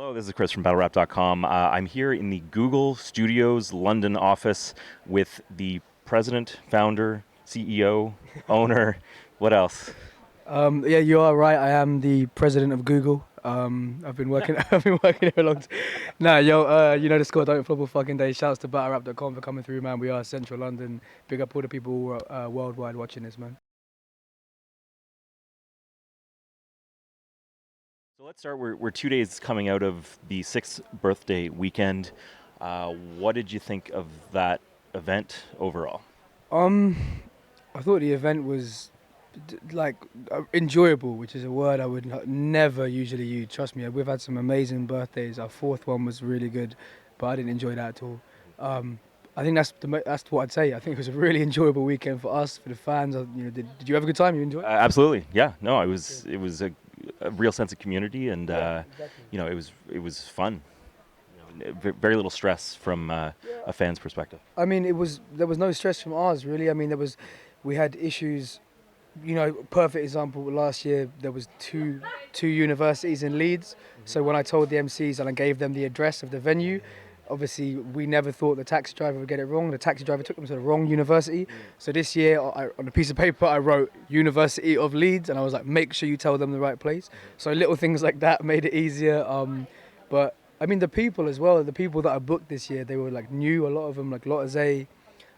Hello, this is Chris from BattleRap.com. I'm here in the Google Studios London office with the president, founder, CEO, owner. What else? Yeah, you are right. I am the president of Google. I've been working. I've been working here a long time. Nah, yo, you know the score. Don't flop all fucking day. Shouts to BattleRap.com for coming through, man. We are Central London. Big up all the people worldwide watching this, man. So let's start. We're 2 days coming out of the 6th birthday weekend. What did you think of that event overall? I thought the event was enjoyable, which is a word I would never usually use. Trust me, we've had some amazing birthdays. Our fourth one was really good, but I didn't enjoy that at all. I think that's what I'd say. I think it was a really enjoyable weekend for us, for the fans. Did you have a good time? You enjoyed it? Absolutely, yeah. No, it was a real sense of community, and Exactly. it was fun. Very little stress from a fan's perspective. I mean, there was no stress from ours really. I mean, we had issues. Perfect example. Last year there was two universities in Leeds. So when I told the MCs and I gave them the address of the venue, obviously we never thought the taxi driver would get it wrong. The taxi driver took them to the wrong university. So this year, on a piece of paper, I wrote University of Leeds, and I was like, make sure you tell them the right place. So little things like that made it easier. But I mean, the people as well. The people that I booked this year, they were like new. A lot of them, like Lotte,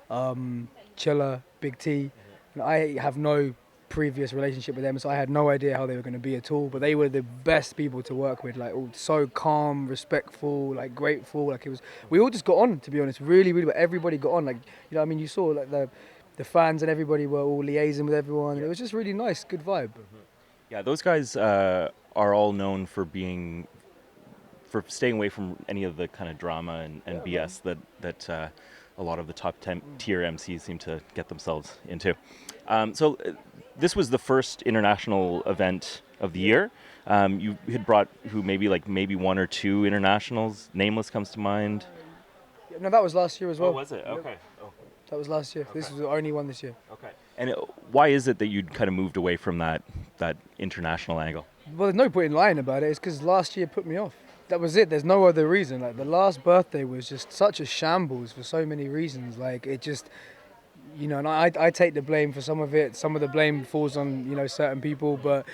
Chilla, Big T. And I have no previous relationship with them, so I had no idea how they were going to be at all. But they were the best people to work with, like all so calm, respectful, like grateful. Like it was, we all just got on, to be honest, really, really. But everybody got on, like I mean, you saw like the fans and everybody were all liaising with everyone. It was just really nice, good vibe. Yeah, those guys are all known for staying away from any of the kind of drama and BS that a lot of the top 10 tier MCs seem to get themselves into. So this was the first international event of the year. You had brought maybe one or two internationals. Nameless comes to mind. No, that was last year as well. Oh, was it? Okay. Oh. That was last year. Okay. This was the only one this year. Okay. And why is it that you'd kind of moved away from that international angle? Well, there's no point in lying about it. It's because last year put me off. That was it. There's no other reason. Like the last birthday was just such a shambles for so many reasons. Like it just, and I take the blame for some of it. Some of the blame falls on certain people, but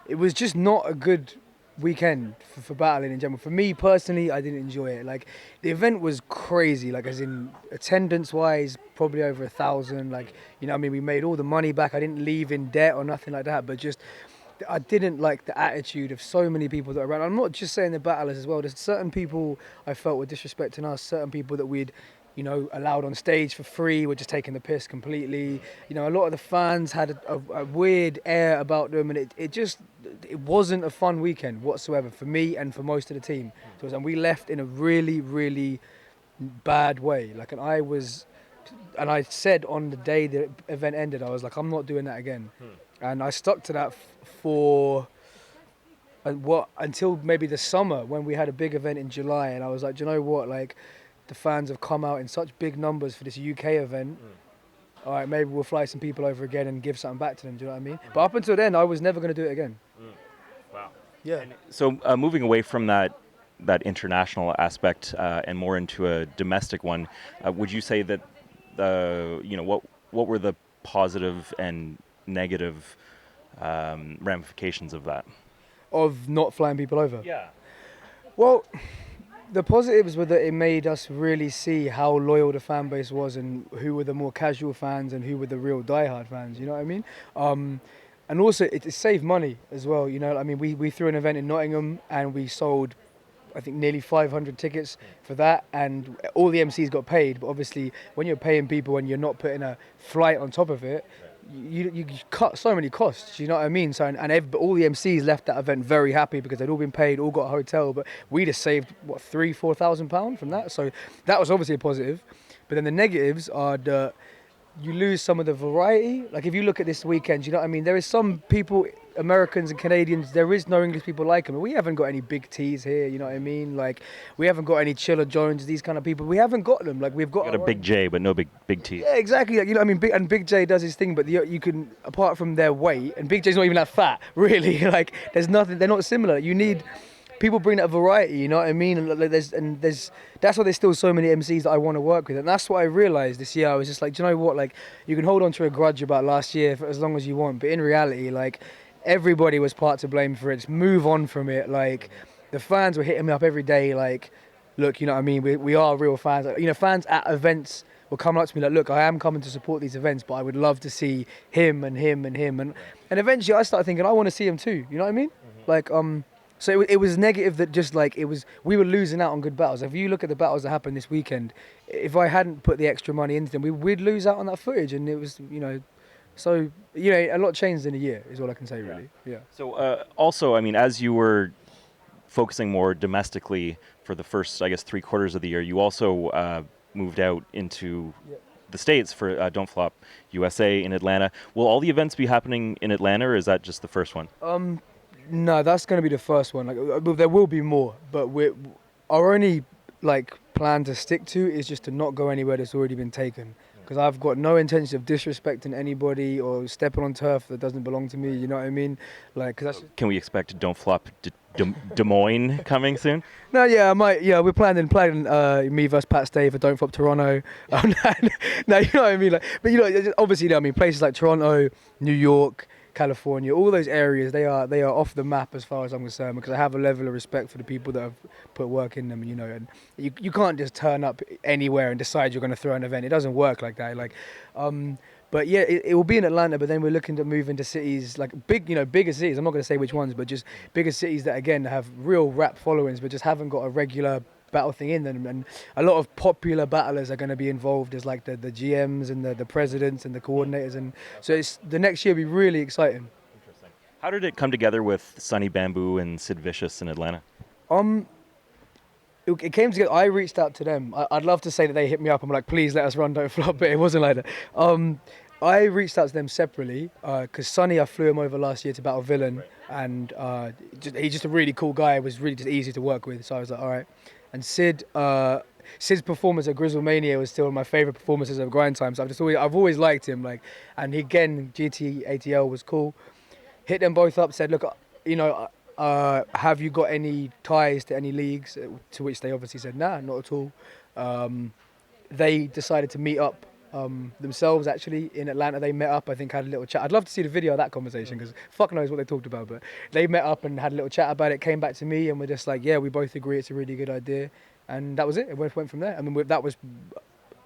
it was just not a good weekend for battling in general. For me personally, I didn't enjoy it. Like the event was crazy. Like as in attendance wise, probably over 1,000. Like we made all the money back. I didn't leave in debt or nothing like that. But just I didn't like the attitude of so many people that are around. I'm not just saying the battlers as well. There's certain people I felt were disrespecting us. Certain people that we'd allowed on stage for free were just taking the piss completely. A lot of the fans had a weird air about them, and it wasn't a fun weekend whatsoever for me and for most of the team. And we left in a really, really bad way. And I said on the day the event ended, I was like, I'm not doing that again. And I stuck to that until maybe the summer when we had a big event in July. And I was like, do you know what? Like, the fans have come out in such big numbers for this UK event. All right, maybe we'll fly some people over again and give something back to them. Do you know what I mean? But up until then, I was never going to do it again. Wow. Yeah. And so moving away from that international aspect and more into a domestic one, would you say that what were the positive and negative ramifications of that? Of not flying people over? Yeah. Well, the positives were that it made us really see how loyal the fan base was and who were the more casual fans and who were the real diehard fans, you know what I mean? And also it saved money as well, we threw an event in Nottingham and we sold I think nearly 500 tickets for that, and all the MCs got paid. But obviously when you're paying people and you're not putting a flight on top of it, you cut so many costs, you know what I mean? So all the MCs left that event very happy because they'd all been paid, all got a hotel, but we just saved £3,000-4,000 from that. So that was obviously a positive. But then the negatives are that you lose some of the variety. Like if you look at this weekend, you know what I mean? There is some people, Americans and Canadians, there is no English people like them. We haven't got any Big T's here, you know what I mean? Like we haven't got any Chilla Jones, these kind of people. We haven't got them. Like we've got a Big J, but no Big T. Yeah, exactly. Like, you know what I mean? Big J does his thing, but you can, apart from their weight, and Big J's not even that fat, really. Like there's nothing. They're not similar. You need people bring that variety, you know what I mean? And like, there's that's why there's still so many MCs that I want to work with, and that's what I realized this year. I was just like, do you know what? Like, you can hold on to a grudge about last year for as long as you want, but in reality, like, everybody was part to blame for it. Just move on from it. Like, the fans were hitting me up every day, like, look, you know what I mean? We are real fans. You know, fans at events will come up to me like, look, I am coming to support these events, but I would love to see him and him and him. And eventually I started thinking, I want to see him too. You know what I mean? Like, so it was negative that just like we were losing out on good battles. If you look at the battles that happened this weekend, if I hadn't put the extra money into them, we'd lose out on that footage. And it was, you know, so, you know, a lot changed in a year is all I can say, really. Yeah. So also, I mean, as you were focusing more domestically for the first, I guess, 3/4 of the year, you also moved out into the States for Don't Flop USA in Atlanta. Will all the events be happening in Atlanta, or is that just the first one? No, that's going to be the first one. Like, there will be more, but our only like plan to stick to is just to not go anywhere that's already been taken. Because I've got no intention of disrespecting anybody or stepping on turf that doesn't belong to me. You know what I mean? Like, cause that's Can we expect Don't Flop Des Moines coming soon? no, yeah, I might. Yeah, we're planning me versus Pat Stay for Don't Flop Toronto. No, you know what I mean. Like, but you know, obviously, you know, I mean, places like Toronto, New York, California, all those areas, they are off the map as far as I'm concerned, because I have a level of respect for the people that have put work in them, you know, and you can't just turn up anywhere and decide you're going to throw an event. It doesn't work like that. Like, but yeah, it will be in Atlanta, but then we're looking to move into cities like bigger cities. I'm not going to say which ones, but just bigger cities that again have real rap followings, but just haven't got a regular battle thing in them. And a lot of popular battlers are going to be involved as like the GMs and the presidents and the coordinators. And so the next year will be really exciting. Interesting. How did it come together with Sonny Bamboo and Sid Vicious in Atlanta? It came together. I reached out to them. I'd love to say that they hit me up. I'm like, please let us run Don't Flop, but it wasn't like that. I reached out to them separately because Sonny, I flew him over last year to battle Villain, and he's just a really cool guy. It was really just easy to work with. So I was like, all right. And Sid's performance at Grizzlemania was still one of my favorite performances of Grind Time. So I've always liked him. Like, and again, GT ATL was cool. Hit them both up. Said, look, you know, have you got any ties to any leagues? To which they obviously said, nah, not at all. They decided to meet up themselves actually in Atlanta. They met up, I think, had a little chat. I'd love to see the video of that conversation because fuck knows what they talked about, but they met up and had a little chat about it, came back to me, and we're just like, yeah, we both agree it's a really good idea. And that was it. It went from there. I mean, that was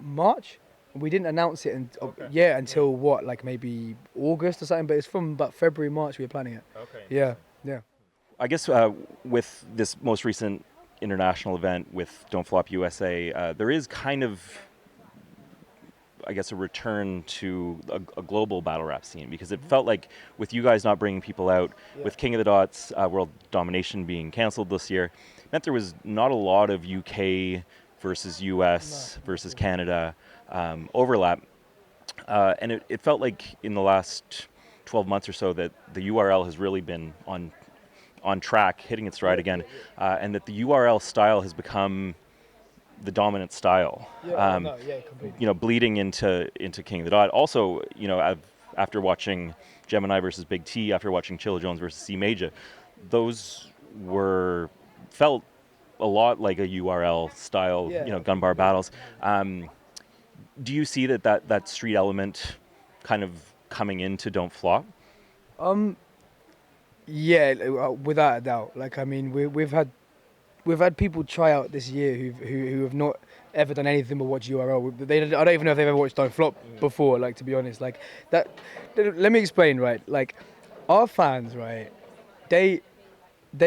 March. We didn't announce it until what, like maybe August or something, but it's from about February, March we were planning it. Okay. Yeah. I guess with this most recent international event with Don't Flop USA, there is kind of, I guess, a return to a global battle rap scene, because it felt like with you guys not bringing people out, with King of the Dots, World Domination being canceled this year, meant there was not a lot of UK versus US versus Canada overlap. And it felt like in the last 12 months or so that the URL has really been on track, hitting its stride again, and that the URL style has become the dominant style. Completely. You know, bleeding into King of the Dot. Also, you know, after watching Gemini versus Big T, after watching Chilla Jones versus C Major, those felt a lot like a URL style, you know, gun bar battles. Do you see that street element kind of coming into Don't Flop? Yeah, without a doubt. Like, I mean, we've had people try out this year who have not ever done anything but watch URL. I don't even know if they've ever watched Don't Flop before. Like, to be honest, like that. Let me explain. Right, like our fans, right? They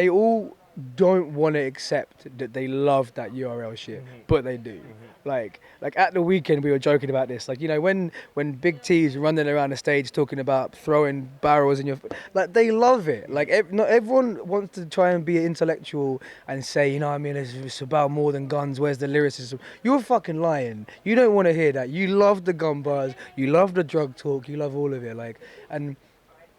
all don't want to accept that they love that URL shit, but they do. Like at the weekend we were joking about this. Like, you know, when Big T's running around the stage talking about throwing barrels in your, like, they love it. Like, not everyone wants to try and be intellectual and say, you know what I mean, it's about more than guns, where's the lyricism? You're fucking lying. You don't want to hear that. You love the gun bars, you love the drug talk, you love all of it. Like, and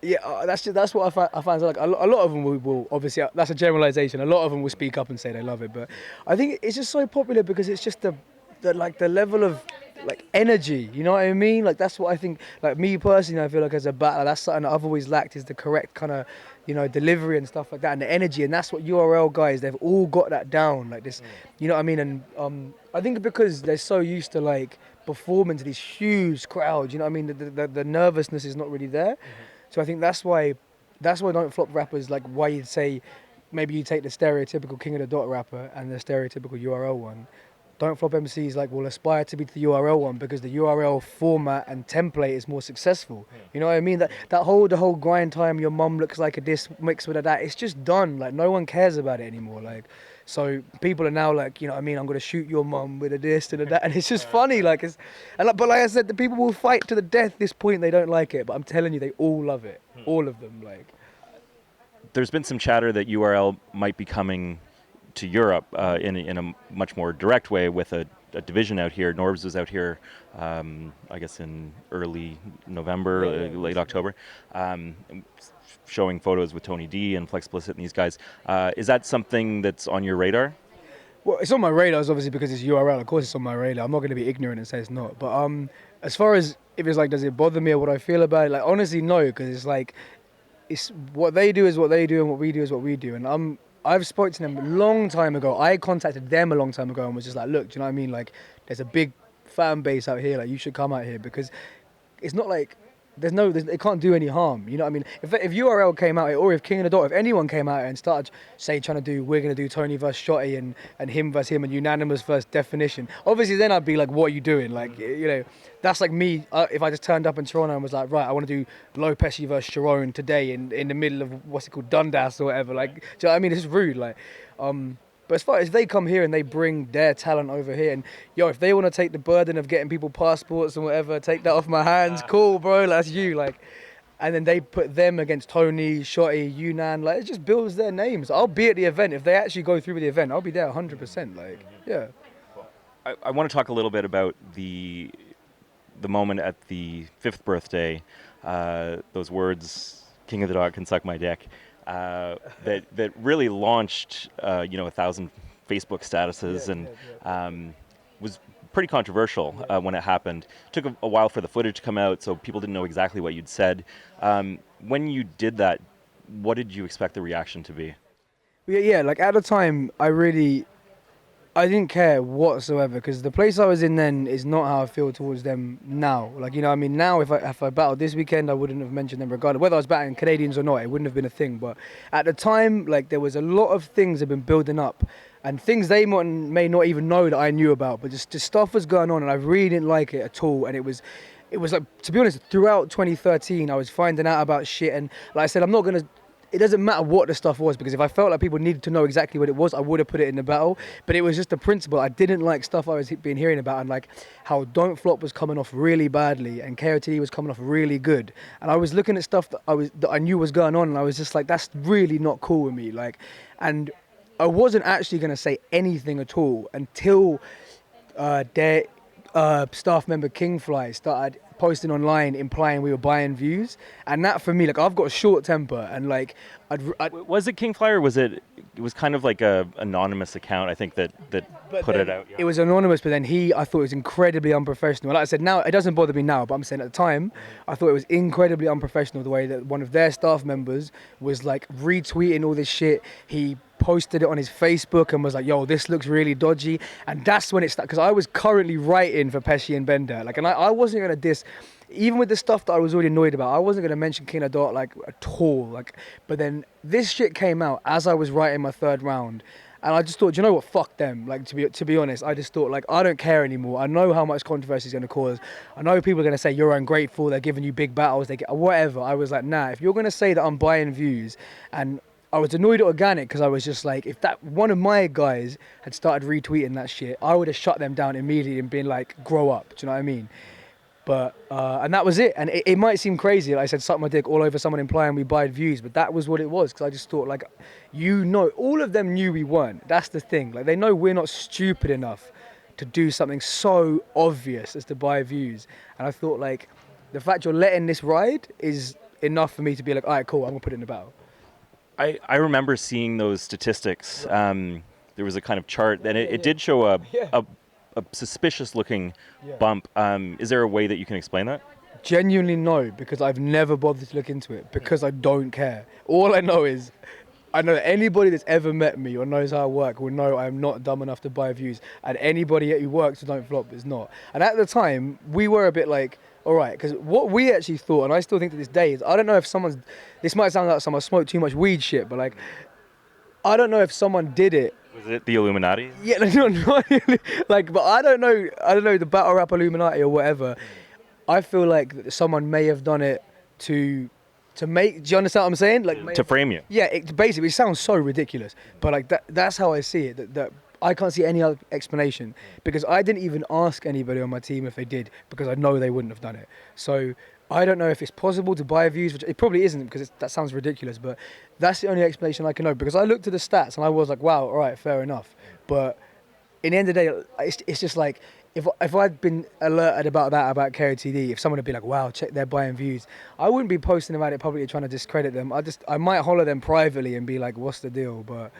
yeah, that's what I find. Like, a lot of them will obviously, that's a generalization. A lot of them will speak up and say they love it, but I think it's just so popular because it's just the level of like energy. You know what I mean? Like that's what I think. Like me personally, I feel like as a battler, that's something that I've always lacked is the correct kind of, delivery and stuff like that, and the energy. And that's what URL guys, they've all got that down. Like this, you know what I mean? And I think because they're so used to like performing to these huge crowds. You know what I mean? The nervousness is not really there. So I think that's why don't flop rappers, like why you'd say maybe you take the stereotypical King of the Dot rapper and the stereotypical URL one. Don't flop MCs like will aspire to be the URL one because the URL format and template is more successful. You know what I mean? The whole grind time, your mum looks like a this mixed with a that. It's just done. Like no one cares about it anymore. Like so people are now like, you know what I mean? I'm gonna shoot your mum with a this and a that, and it's just funny. Like but like I said, the people will fight to the death. This point they don't like it, but I'm telling you, they all love it. All of them. Like. There's been some chatter that URL might be coming to Europe in a much more direct way with a division out here. Norbs was out here, I guess in early November, late October, showing photos with Tony D and Flexplicit and these guys. Is that something that's on your radar? Well, it's on my radar, obviously, because it's URL. Of course, it's on my radar. I'm not going to be ignorant and say it's not. But as far as if it's like, does it bother me or what I feel about it? Like, honestly, no, because it's like, it's what they do is what they do, and what we do is what we do. And I've spoken to them a long time ago. I contacted them a long time ago and was just like, look, do you know what I mean? Like, there's a big fan base out here. Like, you should come out here because it's not like it can't do any harm. You know what I mean? If URL came out here, or if King of the Dot, if anyone came out here and started, say, we're going to do Tony versus Shotty and him versus him and unanimous versus definition, obviously then I'd be like, what are you doing? Like, that's like me, if I just turned up in Toronto and was like, right, I want to do Low Pesci versus Sharon today in the middle of, what's it called, Dundas or whatever. Like, do you know what I mean? It's rude. Like, but as far as they come here and they bring their talent over here, and if they want to take the burden of getting people passports and whatever, take that off my hands, cool, bro, that's you. Like, and then they put them against Tony, Shotty, Yunan, like, it just builds their names. I'll be at the event. If they actually go through with the event, I'll be there 100%. Like, yeah. I want to talk a little bit about the moment at the 5th birthday, those words, King of the Dog can suck my dick. That really launched 1,000 Facebook statuses and was pretty controversial when it happened. Took a while for the footage to come out, so people didn't know exactly what you'd said. When you did that, what did you expect the reaction to be? Yeah, like at the time, I didn't care whatsoever because the place I was in then is not how I feel towards them now. Like, you know what I mean? Now, if I battled this weekend, I wouldn't have mentioned them regardless. Whether I was battling Canadians or not, it wouldn't have been a thing. But at the time, like, there was a lot of things that have been building up and things they may not even know that I knew about. But just stuff was going on and I really didn't like it at all. And it was like, to be honest, throughout 2013, I was finding out about shit. And like I said, it doesn't matter what the stuff was because if I felt like people needed to know exactly what it was, I would have put it in the battle. But it was just the principle. I didn't like stuff I was been hearing about and like how Don't Flop was coming off really badly and KOTD was coming off really good. And I was looking at stuff that I knew was going on and I was just like, that's really not cool with me. Like, and I wasn't actually going to say anything at all until their staff member Kingfly started posting online implying we were buying views, and that for me, like, I've got a short temper and like was it Kingfly or was it was kind of like a anonymous account, I think that put it out. It was anonymous, but then I thought it was incredibly unprofessional. Like I said, now it doesn't bother me now, but I'm saying at the time I thought it was incredibly unprofessional the way that one of their staff members was like retweeting all this shit. He posted it on his Facebook and was like, yo, this looks really dodgy. And that's when it started, because I was currently writing for Pesci and Bender. Like, and I wasn't going to diss, even with the stuff that I was already annoyed about, I wasn't going to mention King of Dot, like, at all. Like, but then this shit came out as I was writing my 3rd round. And I just thought, you know what, fuck them. Like, to be honest, I just thought, like, I don't care anymore. I know how much controversy is going to cause. I know people are going to say you're ungrateful, they're giving you big battles, whatever. I was like, nah, if you're going to say that I'm buying views, and I was annoyed at Organic because I was just like, if that one of my guys had started retweeting that shit, I would have shut them down immediately and been like, grow up. Do you know what I mean? But, and that was it. And it might seem crazy, like I said, suck my dick all over someone implying we buy views, but that was what it was. Because I just thought, like, all of them knew we weren't. That's the thing. Like, they know we're not stupid enough to do something so obvious as to buy views. And I thought, like, the fact you're letting this ride is enough for me to be like, all right, cool, I'm going to put it in the battle. I remember seeing those statistics. There was a kind of chart, and it did show a a suspicious-looking Yeah. bump. Is there a way that you can explain that? Genuinely no, because I've never bothered to look into it because I don't care. All I know is, I know that anybody that's ever met me or knows how I work will know I'm not dumb enough to buy views, and anybody who works who don't flop is not. And at the time, we were a bit like, all right, because what we actually thought, and I still think to this day, is I don't know if this might sound like someone smoked too much weed shit, but like, I don't know if someone did it. Was it the Illuminati? Yeah, no, like, but I don't know the battle rap Illuminati or whatever. I feel like someone may have done it to make. Do you understand what I'm saying? Like To frame you. Yeah, basically it sounds so ridiculous, but like that's how I see it. That I can't see any other explanation because I didn't even ask anybody on my team if they did because I know they wouldn't have done it. So I don't know if it's possible to buy views, which it probably isn't because that sounds ridiculous. But that's the only explanation I can know because I looked at the stats and I was like, wow, all right, fair enough. But in the end of the day, it's just like. If I'd been alerted about KOTD, if someone had been like, wow, check they're buying views, I wouldn't be posting about it publicly trying to discredit them. I might holler them privately and be like, what's the deal? But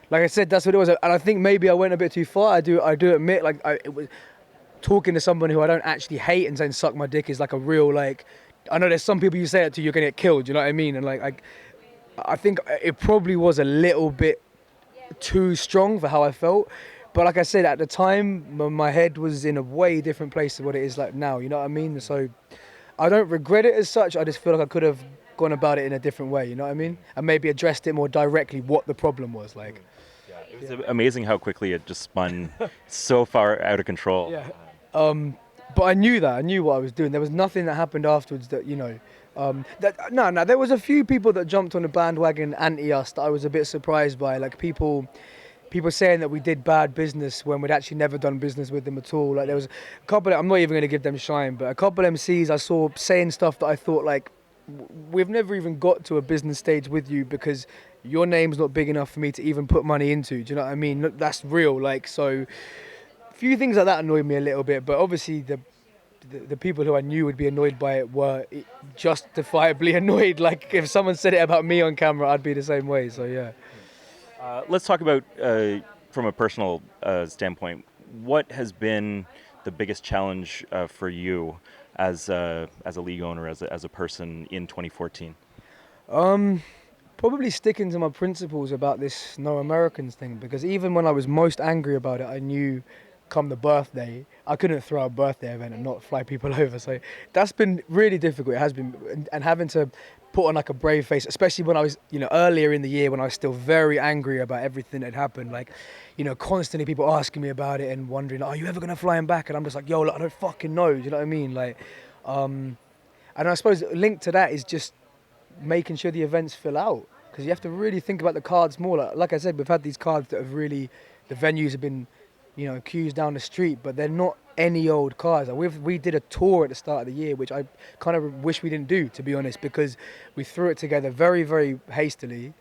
like I said, that's what it was. And I think maybe I went a bit too far. I do admit, like, it was talking to someone who I don't actually hate and saying suck my dick is like a real, like, I know there's some people you say it to, you're going to get killed, you know what I mean? And like, I think it probably was a little bit too strong for how I felt. But like I said, at the time, my head was in a way different place to what it is like now, you know what I mean? So I don't regret it as such, I just feel like I could have gone about it in a different way, you know what I mean? And maybe addressed it more directly, what the problem was, like. It was amazing how quickly it just spun so far out of control. Yeah. But I knew what I was doing. There was nothing that happened afterwards that, you know, there was a few people that jumped on the bandwagon anti-us that I was a bit surprised by, like people saying that we did bad business when we'd actually never done business with them at all. Like there was a couple, I'm not even going to give them shine, but a couple of MCs I saw saying stuff that I thought like, we've never even got to a business stage with you because your name's not big enough for me to even put money into. Do you know what I mean? Look, that's real. Like, so a few things like that annoyed me a little bit, but obviously the people who I knew would be annoyed by it were justifiably annoyed. Like if someone said it about me on camera, I'd be the same way. So yeah. Let's talk about, from a personal standpoint, what has been the biggest challenge for you as a league owner, as a person in 2014? Probably sticking to my principles about this No Americans thing, because even when I was most angry about it, I knew come the birthday, I couldn't throw a birthday event and not fly people over. So that's been really difficult. It has been, and having to put on like a brave face, especially when I was, you know, earlier in the year when I was still very angry about everything that had happened. Like, you know, constantly people asking me about it and wondering, are you ever gonna fly him back? And I'm just like, yo, look, I don't fucking know. Do you know what I mean? Like, and I suppose linked to that is just making sure the events fill out, because you have to really think about the cards more. Like I said, we've had these cards that have really, the venues have been, you know, queues down the street, but they're not any old cars. We did a tour at the start of the year, which I kind of wish we didn't do, to be honest, because we threw it together very, very hastily.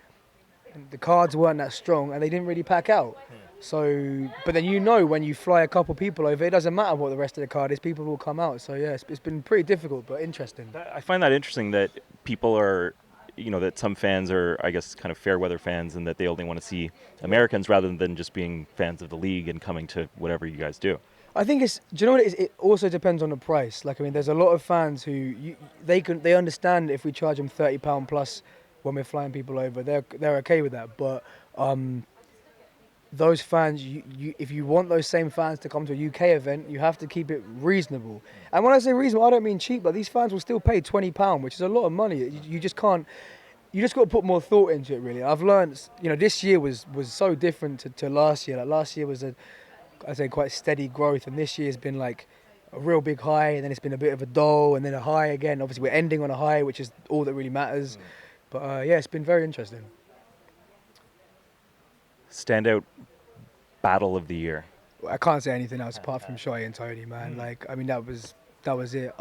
And the cards weren't that strong, and they didn't really pack out. So, but then, you know, when you fly a couple people over, it doesn't matter what the rest of the card is, people will come out. So yeah, it's been pretty difficult, but interesting. I find that interesting that people are, you know, that some fans are, I guess, kind of fair weather fans, and that they only want to see Americans rather than just being fans of the league and coming to whatever you guys do. I think do you know what it is? It also depends on the price. Like, I mean, there's a lot of fans who they understand if we charge them £30 plus when we're flying people over, they're okay with that. But those fans, if you want those same fans to come to a UK event, you have to keep it reasonable. And when I say reasonable, I don't mean cheap, but these fans will still pay £20, which is a lot of money. You just can't. You just got to put more thought into it, really. I've learned, you know, this year was so different to last year. Like, last year was I'd say quite steady growth, and this year's been like a real big high, and then it's been a bit of a dull, and then a high again. Obviously, we're ending on a high, which is all that really matters. But yeah, it's been very interesting. Standout battle of the year. I can't say anything else apart from Shotty and Tony, man. Like, I mean, that was it.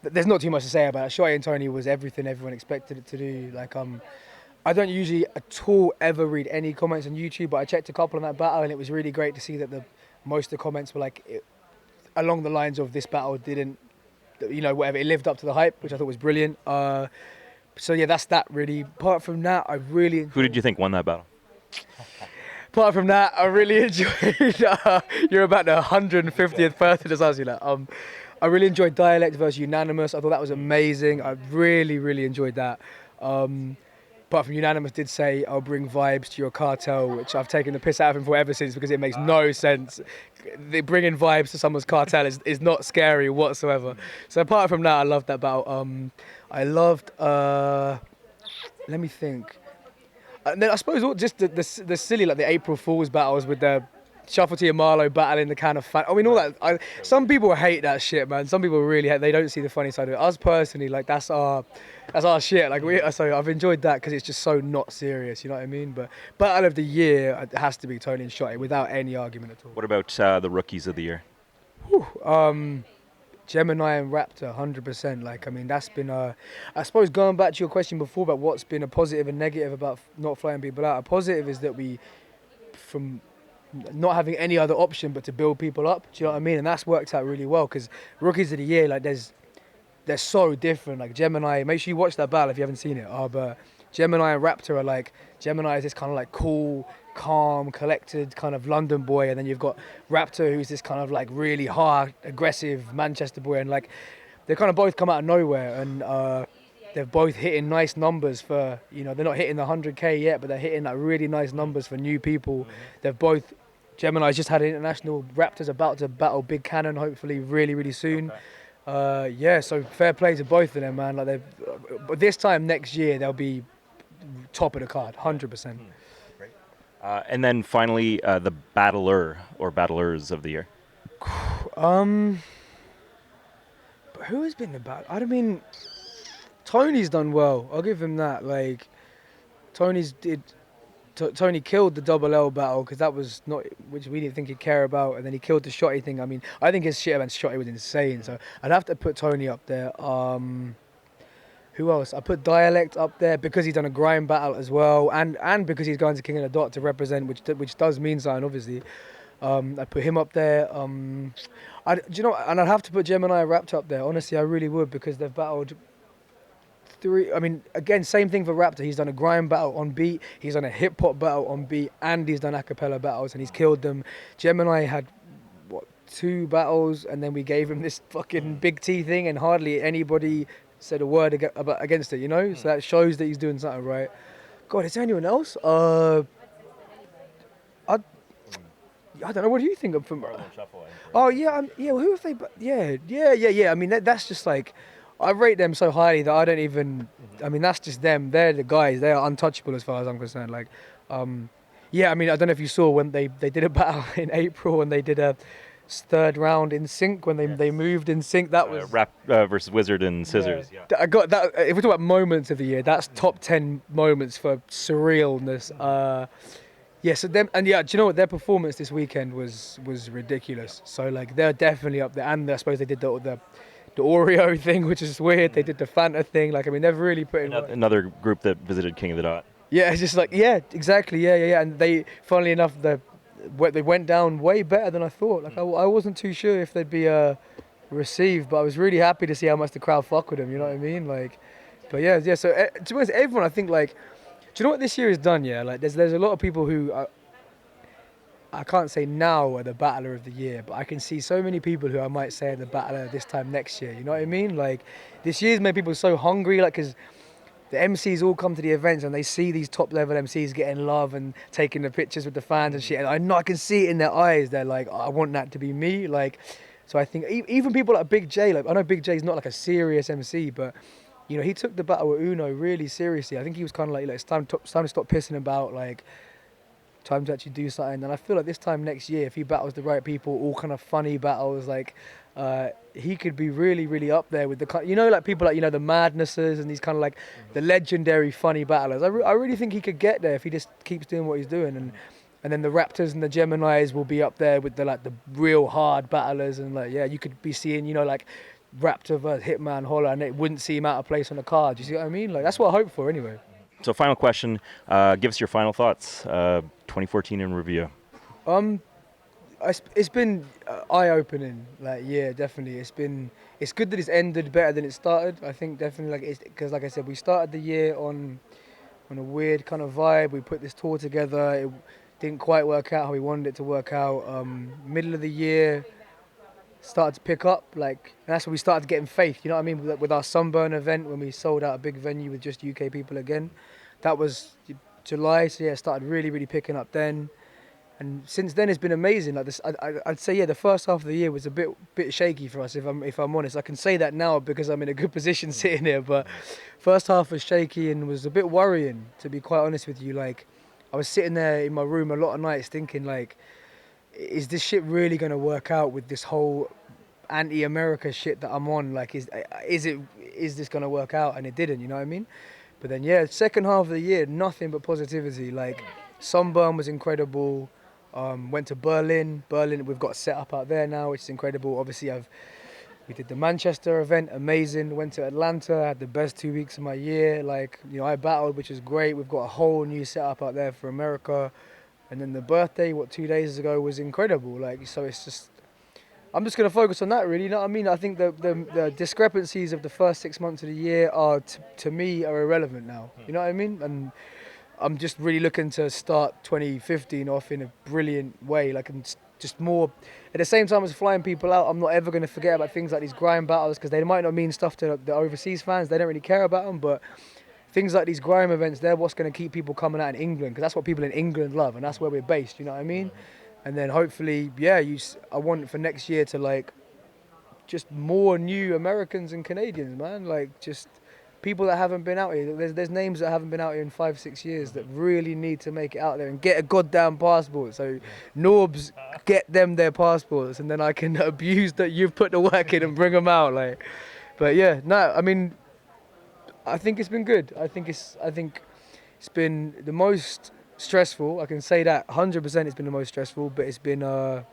There's not too much to say about it. Shotty and Tony was everything everyone expected it to do. Like, I don't usually at all ever read any comments on YouTube, but I checked a couple on that battle, and it was really great to see that most of the comments were like along the lines of this battle didn't, you know, whatever, it lived up to the hype, which I thought was brilliant. So yeah, that's that really. Apart from that, I really. Who did you think won that battle? Apart from that, I really enjoyed. You're about the 150th person to ask you that. I really enjoyed Dialect versus Unanimous. I thought that was amazing. I really, really enjoyed that. Apart from Unanimous did say, I'll bring vibes to your cartel, which I've taken the piss out of him for ever since because it makes no sense. Bringing vibes to someone's cartel is not scary whatsoever. So apart from that, I loved that battle. I loved, let me think. And then I suppose just the silly, like the April Fool's battles with the Shufflety and Marlowe battling the kind of fan. I mean, all that. Some people hate that shit, man. Some people really hate. They don't see the funny side of it. Us personally, like that's our shit. Like so I've enjoyed that because it's just so not serious. You know what I mean? But battle of the year it has to be Tony and Shotty without any argument at all. What about the rookies of the year? Gemini and Raptor, 100%. Like, I mean, that's been I suppose going back to your question before about what's been a positive and negative about not flying people out. A positive is that we, from not having any other option but to build people up. Do you know what I mean? And that's worked out really well because rookies of the year, like, they're so different. Like Gemini, make sure you watch that battle if you haven't seen it. But Gemini and Raptor are like, Gemini is this kind of like cool, calm, collected kind of London boy, and then you've got Raptor, who's this kind of like really hard, aggressive Manchester boy, and like they kind of both come out of nowhere, and they're both hitting nice numbers for, you know, they're not hitting the 100k yet, but they're hitting like really nice numbers for new people. They've both, Gemini's just had an international, Raptor's about to battle Big Cannon hopefully really, really soon. Yeah, so fair play to both of them, man. Like but this time next year they'll be top of the card, 100%. And then finally, the battler or battlers of the year. But who has been the battle? I don't mean, Tony's done well. I'll give him that. Like, Tony killed the double L battle because that was not, which we didn't think he'd care about, and then he killed the Shotty thing. I mean, I think his shit against Shotty was insane. So I'd have to put Tony up there. Who else? I put Dialect up there because he's done a grind battle as well, and because he's going to King of the Dot to represent, which does mean something, obviously. I put him up there. Do you know? And I'd have to put Gemini and Raptor up there. Honestly, I really would because they've battled three. I mean, again, same thing for Raptor. He's done a grind battle on beat. He's done a hip hop battle on beat, and he's done a cappella battles, and he's killed them. Gemini had 2 battles, and then we gave him this fucking Big T thing, and hardly anybody said a word against it, you know? So that shows that he's doing something right. God, is there anyone else? I don't know. What do you think of from? Oh yeah, yeah. Who have they? Yeah. I mean, that's just like, I rate them so highly that I don't even. I mean, that's just them. They're the guys. They are untouchable as far as I'm concerned. Like, yeah. I mean, I don't know if you saw when they did a battle in April and they did a third round in sync when they moved in sync. That was Rap versus Wizard and Scissors. Yeah. I got that. If we talk about moments of the year, that's top 10 moments for surrealness. Yeah, so them, and yeah, do you know what, their performance this weekend was ridiculous. So like they're definitely up there, and I suppose they did the Oreo thing, which is weird. They did the Fanta thing. Like, I mean, they've really put in another group that visited King of the Dot. Yeah, it's just like, yeah, exactly, yeah. And they, funnily enough, they went down way better than I thought. Like, I wasn't too sure if they'd be received, but I was really happy to see how much the crowd fuck with them. You know what I mean? Like, but yeah. So to be honest, everyone, I think, like, do you know what this year has done? Yeah, like there's a lot of people who I can't say now are the battler of the year, but I can see so many people who I might say are the battler this time next year. You know what I mean? Like, this year's made people so hungry, like, because the MCs all come to the events and they see these top level MCs getting love and taking the pictures with the fans and shit. And I know I can see it in their eyes. They're like, I want that to be me. Like, so I think even people like Big J, like, I know Big J's not like a serious MC, but you know, he took the battle with Uno really seriously. I think he was kind of like, it's time to stop pissing about, like, time to actually do something. And I feel like this time next year, if he battles the right people, all kind of funny battles, like, he could be really, really up there with the, you know, like people like, you know, the Madnesses and these kind of like the legendary funny battlers. I really think he could get there if he just keeps doing what he's doing. And then the Raptors and the Geminis will be up there with the, like, the real hard battlers. And like, yeah, you could be seeing, you know, like, Raptor versus Hitman Holler, and it wouldn't seem out of place on the card. You see what I mean? Like, that's what I hope for anyway. So final question, give us your final thoughts, 2014 in review. It's been eye-opening, like, yeah, definitely. It's good that it's ended better than it started. I think definitely, like, because like I said, we started the year on a weird kind of vibe. We put this tour together. It didn't quite work out how we wanted it to work out. Middle of the year, started to pick up, like, and that's when we started getting faith, you know what I mean, with our Sunburn event when we sold out a big venue with just UK people again. That was July, so yeah, it started really picking up then. And since then it's been amazing. Like this, I'd say yeah, the first half of the year was a bit shaky for us. If I'm honest, I can say that now because I'm in a good position sitting here. But first half was shaky and was a bit worrying, to be quite honest with you. Like I was sitting there in my room a lot of nights thinking like, is this shit really gonna work out with this whole anti-America shit that I'm on? Like, is this gonna work out? And it didn't. You know what I mean? But then yeah, second half of the year, nothing but positivity. Like Sunburn was incredible. Went to Berlin. Berlin, we've got set up out there now, which is incredible. Obviously, we did the Manchester event, amazing. Went to Atlanta, had the best 2 weeks of my year. Like, you know, I battled, which is great. We've got a whole new setup out there for America. And then the birthday, 2 days ago, was incredible. Like, so it's just, I'm just going to focus on that, really. You know what I mean? I think the discrepancies of the first 6 months of the year are, to me, are irrelevant now. You know what I mean? And I'm just really looking to start 2015 off in a brilliant way, like, and just more. At the same time as flying people out, I'm not ever going to forget about things like these grime battles, because they might not mean stuff to the overseas fans. They don't really care about them, but things like these grime events, they're what's going to keep people coming out in England, because that's what people in England love, and that's where we're based. You know what I mean? And then hopefully, yeah, I want for next year to like just more new Americans and Canadians, man. Like just people that haven't been out here. There's names that haven't been out here in 5-6 years that really need to make it out there and get a goddamn passport. So Norbs, get them their passports, and then I can abuse that you've put the work in and bring them out. Like, but yeah, no, I mean, I think it's been good. I think it's been the most stressful. I can say that 100%. It's been the most stressful, but it's been now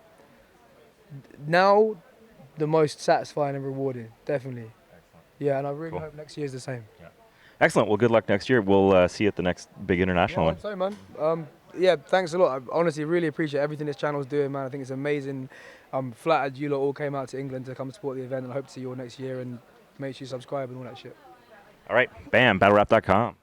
the most satisfying and rewarding. Definitely. Yeah, and I really hope next year's the same. Yeah. Excellent. Well, good luck next year. We'll see you at the next big international one. So, man. Yeah, thanks a lot. I honestly really appreciate everything this channel's doing, man. I think it's amazing. I'm flattered you lot all came out to England to come support the event, and I hope to see you all next year, and make sure you subscribe and all that shit. All right. Bam. BattleRap.com.